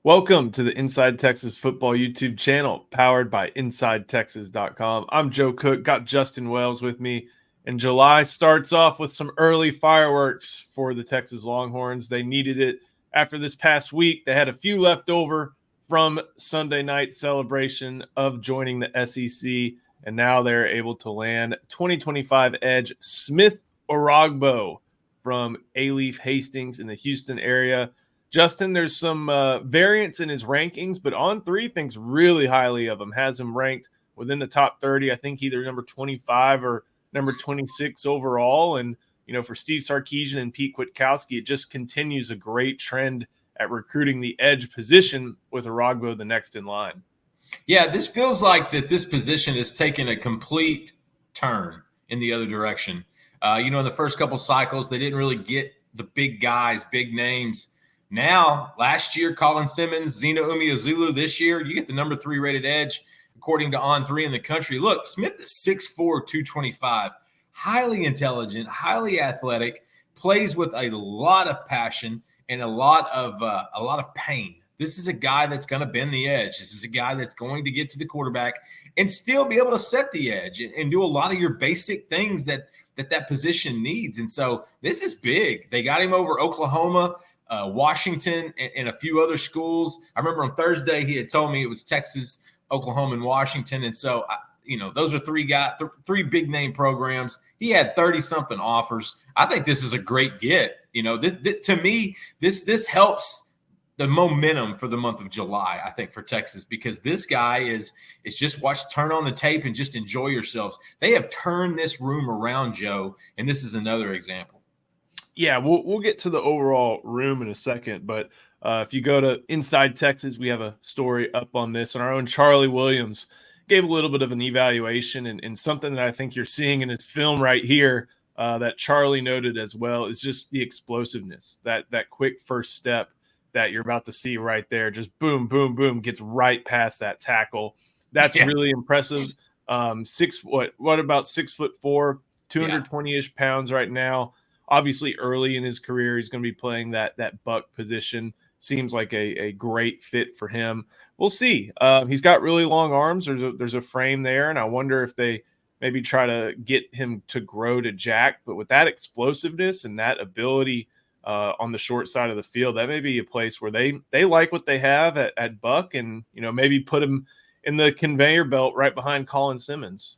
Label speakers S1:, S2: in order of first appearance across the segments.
S1: Welcome to the Inside Texas Football YouTube channel, powered by InsideTexas.com. I'm Joe Cook, got Justin Wells with me, and July starts off with some early fireworks for the Texas Longhorns. They needed it after this past week. They had a few left over from Sunday night celebration of joining the SEC, and now they're able to land 2025 edge Smith Orogbo from A-Leaf Hastings in the Houston area. Justin, there's some variance in his rankings, but On3 thinks really highly of him, has him ranked within the top 30. I think either number 25 or number 26 overall. And, for Steve Sarkisian and Pete Kwiatkowski, it just continues a great trend at recruiting the edge position with Orogbo the next in line.
S2: Yeah, this feels like that this position is taking a complete turn in the other direction. In the first couple cycles, they didn't really get the big guys, big names. Now, last year, Colin Simmons, Zena Umeozulu. This year, you get the number 3 rated edge, according to On3 in the country. Look, Smith is 6'4", 225, highly intelligent, highly athletic, plays with a lot of passion and a lot of pain. This is a guy that's going to bend the edge. This is a guy that's going to get to the quarterback and still be able to set the edge and do a lot of your basic things that position needs. And so this is big. They got him over Oklahoma, Washington, and a few other schools. I remember on Thursday he had told me it was Texas, Oklahoma, and Washington. And so, those are three big name programs. He had 30-something offers. I think this is a great get. To me, this helps the momentum for the month of July, I think, for Texas, because this guy is just turn on the tape and just enjoy yourselves. They have turned this room around, Joe, and this is another example.
S1: Yeah, we'll get to the overall room in a second, but if you go to Inside Texas, we have a story up on this, and our own Charlie Williams gave a little bit of an evaluation, and something that I think you're seeing in his film right here that Charlie noted as well is just the explosiveness, that quick first step that you're about to see right there, just boom, boom, boom, gets right past that tackle. That's really impressive. About 6'4", 220-ish pounds right now. Obviously, early in his career, he's going to be playing that buck position. Seems like a great fit for him. We'll see. He's got really long arms. There's a frame there, and I wonder if they maybe try to get him to grow to jack. But with that explosiveness and that ability on the short side of the field, that may be a place where they like what they have at buck, and maybe put him in the conveyor belt right behind Colin Simmons.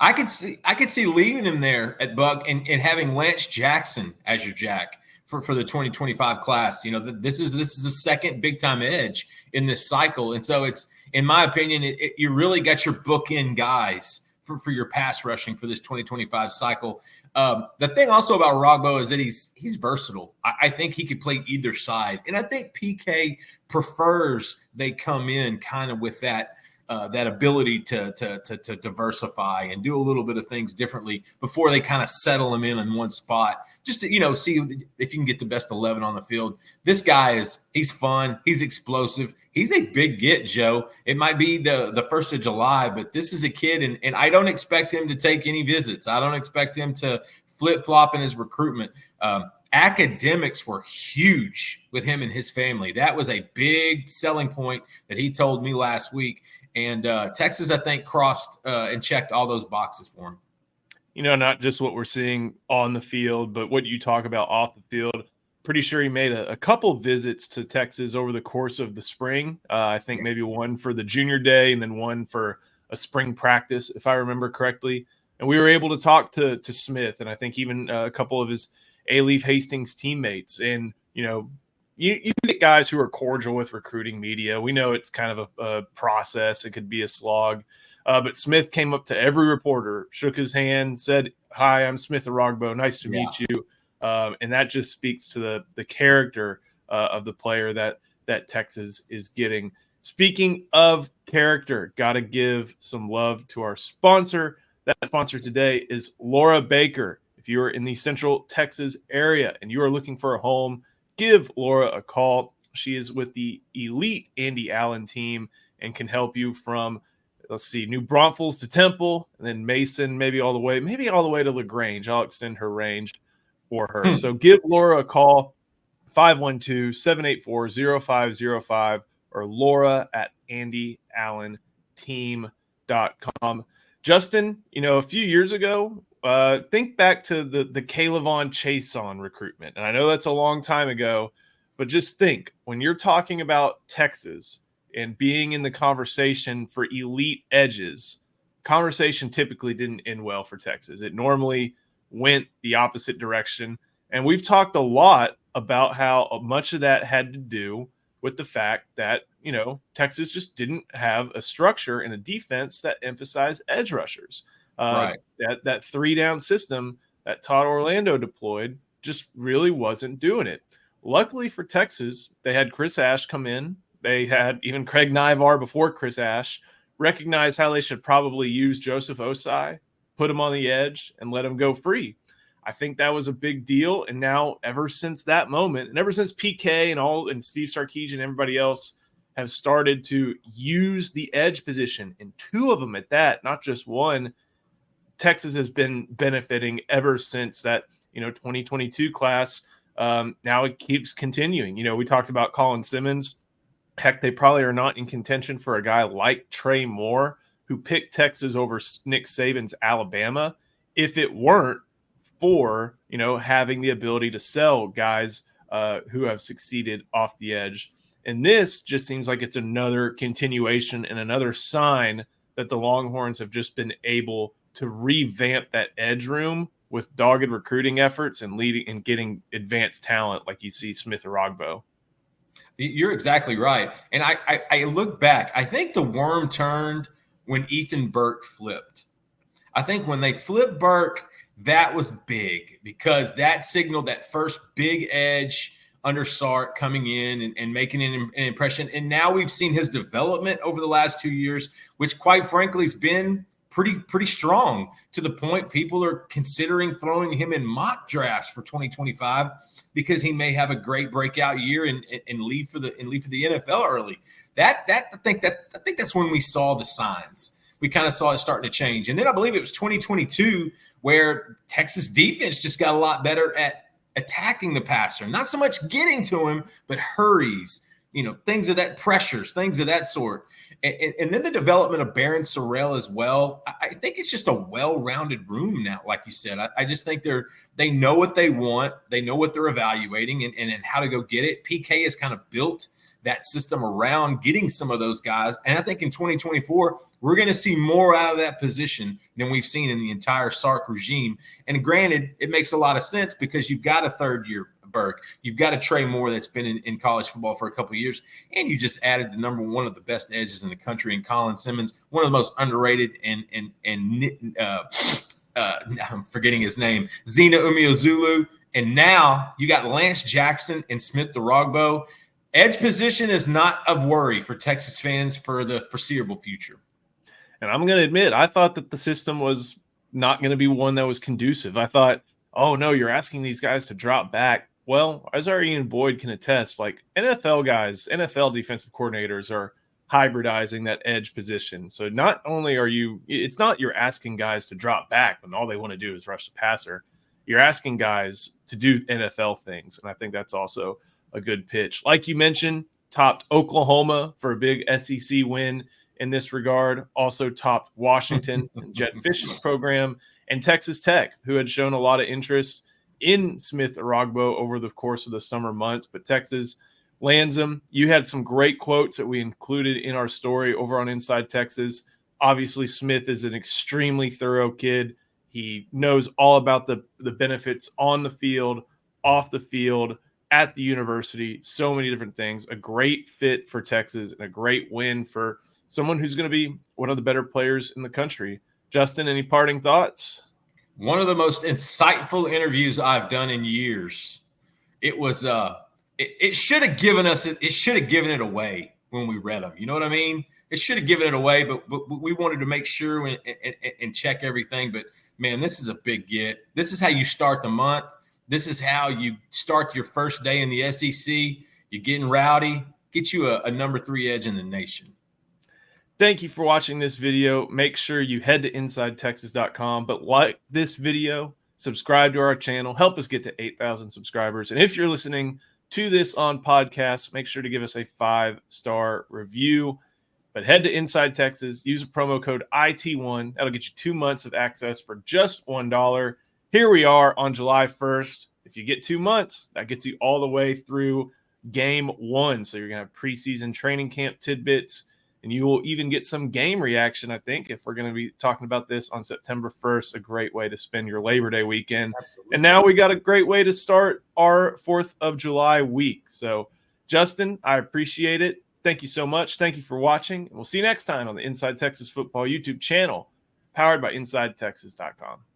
S2: I could see leaving him there at buck and having Lance Jackson as your jack for the 2025 class. This is the second big time edge in this cycle, and so it's, in my opinion, you really got your bookend guys for your pass rushing for this 2025 cycle. The thing also about Orogbo is that he's versatile. I think he could play either side, and I think PK prefers they come in kind of with that ability to diversify and do a little bit of things differently before they kind of settle him in one spot, just to, see if you can get the best 11 on the field. This guy he's fun. He's explosive. He's a big get, Joe. It might be the 1st of July, but this is a kid, and I don't expect him to take any visits. I don't expect him to flip-flop in his recruitment. Academics were huge with him and his family. That was a big selling point that he told me last week. And Texas, I think, crossed and checked all those boxes for him.
S1: Not just what we're seeing on the field, but what you talk about off the field. Pretty sure he made a couple visits to Texas over the course of the spring. I think maybe one for the junior day and then one for a spring practice, if I remember correctly. And we were able to talk to Smith, and I think even a couple of his A-Leaf Hastings teammates. And, you get guys who are cordial with recruiting media. We know it's kind of a process. It could be a slog. But Smith came up to every reporter, shook his hand, said, "Hi, I'm Smith Orogbo. Nice to meet you." And that just speaks to the character of the player that Texas is getting. Speaking of character, got to give some love to our sponsor. That sponsor today is Laura Baker. If you are in the Central Texas area and you are looking for a home, give Laura a call. She is with the elite Andy Allen team and can help you from, New Braunfels to Temple, and then Mason, maybe all the way to LaGrange. I'll extend her range for her. So give Laura a call, 512-784-0505, or Laura at AndyAllenTeam.com. Justin, a few years ago, think back to the Calevon Chason recruitment. And I know that's a long time ago, but just think, when you're talking about Texas and being in the conversation for elite edges, conversation typically didn't end well for Texas. It normally went the opposite direction. And we've talked a lot about how much of that had to do with the fact that, Texas just didn't have a structure and a defense that emphasized edge rushers.
S2: Right.
S1: That 3-down system that Todd Orlando deployed just really wasn't doing it. Luckily for Texas, they had Chris Ash come in. They had even Craig Naivar before Chris Ash recognize how they should probably use Joseph Osai, put him on the edge, and let him go free. I think that was a big deal. And now, ever since that moment, and ever since PK and Steve Sarkisian and everybody else have started to use the edge position, and 2 of them at that, not just one, Texas has been benefiting ever since that 2022 class. Now it keeps continuing. We talked about Colin Simmons. Heck, they probably are not in contention for a guy like Trey Moore, who picked Texas over Nick Saban's Alabama, if it weren't for having the ability to sell guys who have succeeded off the edge. And this just seems like it's another continuation and another sign that the Longhorns have just been able to revamp that edge room with dogged recruiting efforts and leading and getting advanced talent like you see Smith Orogbo.
S2: You're exactly right. And I look back, I think the worm turned when Ethan Burke flipped. I think when they flipped Burke, that was big, because that signaled that first big edge under Sark coming in and making an impression. And now we've seen his development over the last 2 years, which quite frankly has been pretty strong, to the point people are considering throwing him in mock drafts for 2025 because he may have a great breakout year and leave for the NFL early. I think that's when we saw the signs. We kind of saw it starting to change. And then I believe it was 2022 where Texas defense just got a lot better at attacking the passer, not so much getting to him, but hurries, things of that, pressures, things of that sort. And then the development of Barron Sorrell as well. I think it's just a well-rounded room now, like you said. I just think they know what they want. They know what they're evaluating and how to go get it. PK has kind of built that system around getting some of those guys. And I think in 2024, we're going to see more out of that position than we've seen in the entire Sark regime. And granted, it makes a lot of sense because you've got a third-year Burke. You've got a Trey Moore that's been in college football for a couple of years, and you just added the number one of the best edges in the country in Colin Simmons, one of the most underrated I'm forgetting his name, Zena Umeozulu. And now you got Lance Jackson and Smith Orogbo. Edge position is not of worry for Texas fans for the foreseeable future.
S1: And I'm going to admit, I thought that the system was not going to be one that was conducive. I thought, oh, no, you're asking these guys to drop back. Well, as our Ian Boyd can attest, like NFL guys, NFL defensive coordinators are hybridizing that edge position. So not only it's not you're asking guys to drop back when all they want to do is rush the passer. You're asking guys to do NFL things. And I think that's also a good pitch. Like you mentioned, topped Oklahoma for a big SEC win in this regard. Also topped Washington and Jedd Fisch's program, and Texas Tech, who had shown a lot of interest in Smith Orogbo over the course of the summer months. But Texas lands him. You had some great quotes that we included in our story over on Inside Texas. Obviously, Smith is an extremely thorough kid. He knows all about the benefits on the field, off the field, at the university, so many different things. A great fit for Texas and a great win for someone who's going to be one of the better players in the country. Justin, any parting thoughts?
S2: One of the most insightful interviews I've done in years. It was it should have given us it should have given it away when we read them. You know what I mean? It should have given it away, but we wanted to make sure and check everything. But man, this is a big get. This is how you start the month. This is how you start your first day in the SEC. You're getting rowdy. Get you a number 3 edge in the nation.
S1: Thank you for watching this video. Make sure you head to InsideTexas.com. But like this video, subscribe to our channel. Help us get to 8,000 subscribers. And if you're listening to this on podcasts, make sure to give us a 5-star review. But head to Inside Texas, use a promo code IT1. That'll get you 2 months of access for just $1. Here we are on July 1st. If you get 2 months, that gets you all the way through game 1. So you're going to have preseason training camp tidbits, and you will even get some game reaction, I think, if we're going to be talking about this on September 1st, a great way to spend your Labor Day weekend.
S2: Absolutely.
S1: And now we got a great way to start our 4th of July week. So, Justin, I appreciate it. Thank you so much. Thank you for watching. We'll see you next time on the Inside Texas Football YouTube channel, powered by InsideTexas.com.